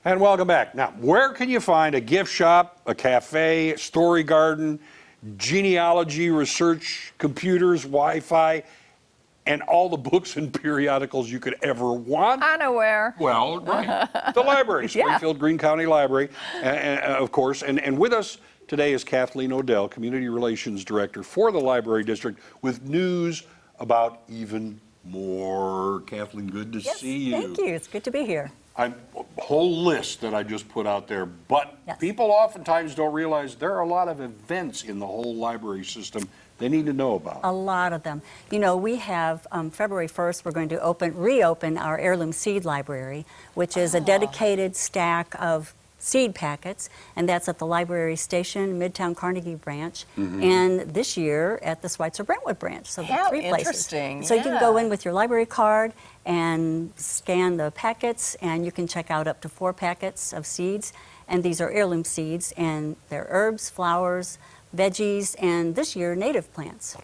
And welcome back. Now, where can you find a gift shop, a cafe, story garden, genealogy, research, computers, Wi-Fi, and all the books and periodicals you could ever want? I know where. Well, right. The library, Springfield Greene County Library, of course. And with us today is Kathleen Odell, Community Relations Director for the Library District, with news about even more. Kathleen, good to see you. Thank you. It's good to be here. A whole list that I just put out there, but people oftentimes don't realize there are a lot of events in the whole library system they need to know about. A lot of them. You know, we have February 1st, we're going to reopen our heirloom seed library, which is a dedicated stack of seed packets, and that's at the library station, Midtown Carnegie branch, and this year at the Schweitzer Brentwood branch. So How 3 places. interesting. So you can go in with your library card and scan the packets, and you can check out up to 4 packets of seeds, and these are heirloom seeds, and they're herbs, flowers, veggies, and this year native plants.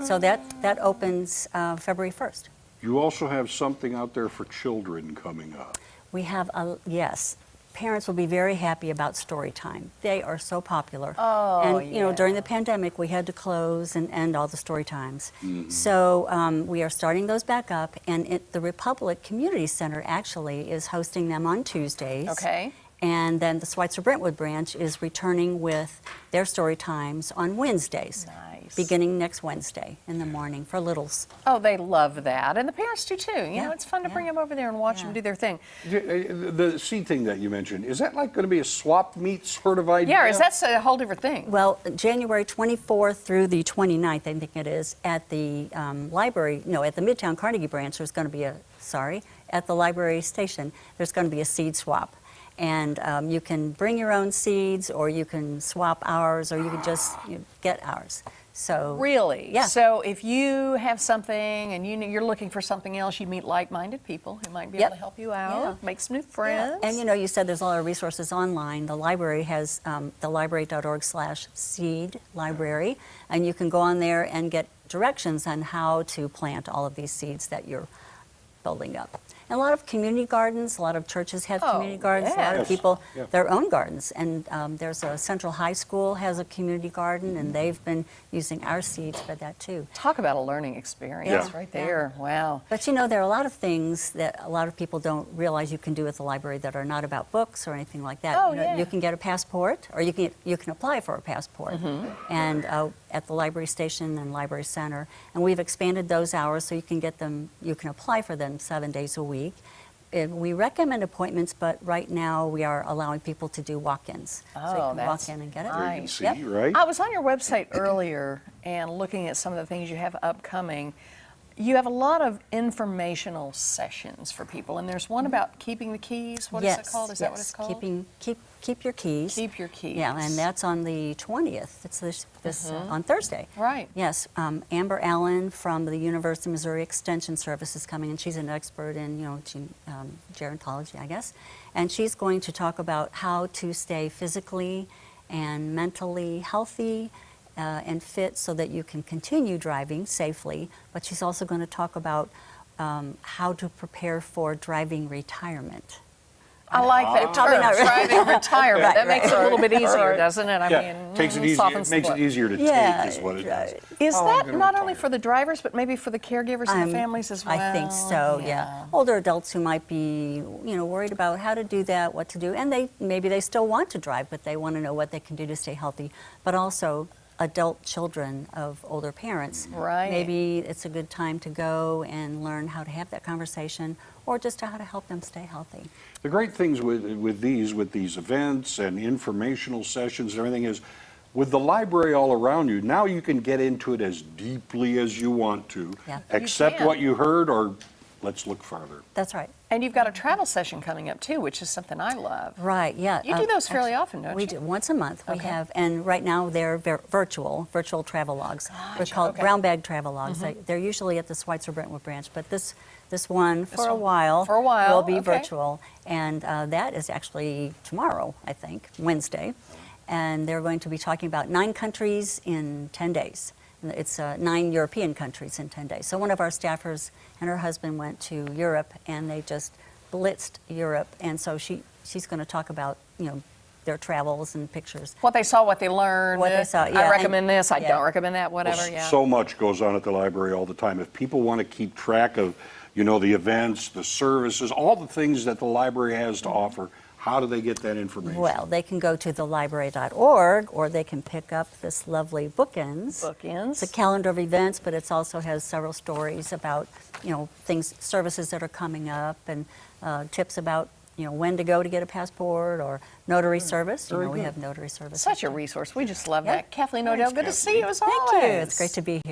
So that opens February 1st. You also have something out there for children coming up. We have yes. Parents will be very happy about story time. They are so popular. Oh, and you know, during the pandemic, we had to close and end all the story times. So we are starting those back up, and the Republic Community Center actually is hosting them on Tuesdays. Okay. And then the Schweitzer Brentwood branch is returning with their story times on Wednesdays. Nice. Beginning next Wednesday in the morning for littles. Oh, they love that. And the parents do too. You know, it's fun to bring them over there and watch them do their thing. The seed thing that you mentioned, is that like going to be a swap meet sort of idea? Yeah, or is that a whole different thing? Well, January 24th through the 29th, I think it is, at the library, no, at the Midtown Carnegie branch, there's going to be at the library station, there's going to be a seed swap. And you can bring your own seeds, or you can swap ours, or you can just get ours. So really? Yeah. So if you have something and you're looking for something else, you meet like-minded people who might be able to help you out, make some new friends. And you know, you said there's a lot of resources online. The library has thelibrary.org/seed library, and you can go on there and get directions on how to plant all of these seeds that you're building up. And a lot of community gardens, a lot of churches have community gardens, a lot of people, their own gardens. And there's a Central High School has a community garden, and they've been using our seeds for that too. Talk about a learning experience right there. Wow. But you know, there are a lot of things that a lot of people don't realize you can do at the library that are not about books or anything like that. You can get a passport, or you can apply for a passport. And at the library station and library center, and we've expanded those hours so you can get them, you can apply for them 7 days a week. We recommend appointments, but right now we are allowing people to do walk-ins. So you can walk in and get it. Nice. You can see, right? I was on your website earlier and looking at some of the things you have upcoming. You have a lot of informational sessions for people, and there's one about keeping the keys. What is it called? Is that what it's called? Keep your keys. Keep your keys. Yeah, and that's on the 20th. It's this on Thursday. Right. Yes, Amber Allen from the University of Missouri Extension Service is coming, and she's an expert in gerontology, I guess, and she's going to talk about how to stay physically and mentally healthy and fit so that you can continue driving safely. But she's also going to talk about how to prepare for driving retirement. I like that term, driving retirement. That makes it a little bit easier, doesn't it? I mean, makes it easier to take is what it does. Is that not only for the drivers, but maybe for the caregivers and the families as well? I think so, yeah. Older adults who might be, worried about how to do that, what to do, and maybe they still want to drive, but they want to know what they can do to stay healthy. But also adult children of older parents. Right. Maybe it's a good time to go and learn how to have that conversation, or just how to help them stay healthy. The great things with these events and informational sessions and everything is, with the library all around you, now you can get into it as deeply as you want to, accept what you heard, or let's look farther. That's right. And you've got a travel session coming up too, which is something I love. Right, yeah. You do those fairly often, don't you? We do, once a month. We have, and right now they're virtual travel logs. They're called brown bag travel logs. They're usually at the Schweitzer Brentwood branch, but this one for a while will be virtual, and that is actually tomorrow, I think, Wednesday, and they're going to be talking about 9 countries in 10 days. It's 9 European countries in 10 days. So one of our staffers and her husband went to Europe, and they just blitzed Europe, and so she she's going to talk about, their travels and pictures. What they saw, what they learned. What they saw, yeah, I recommend this, I yeah. don't recommend that, whatever, yeah. So much goes on at the library all the time. If people want to keep track of, the events, the services, all the things that the library has to offer, how do they get that information? Well, they can go to thelibrary.org, or they can pick up this lovely Bookends. Bookends. It's a calendar of events, but it also has several stories about, things, services that are coming up, and tips about, when to go to get a passport, or notary service. Very we good. have notary service. Such a resource. We just love Yeah. that. Kathleen Thanks, O'Dell, good to see you as always. Thank you. It's great to be here.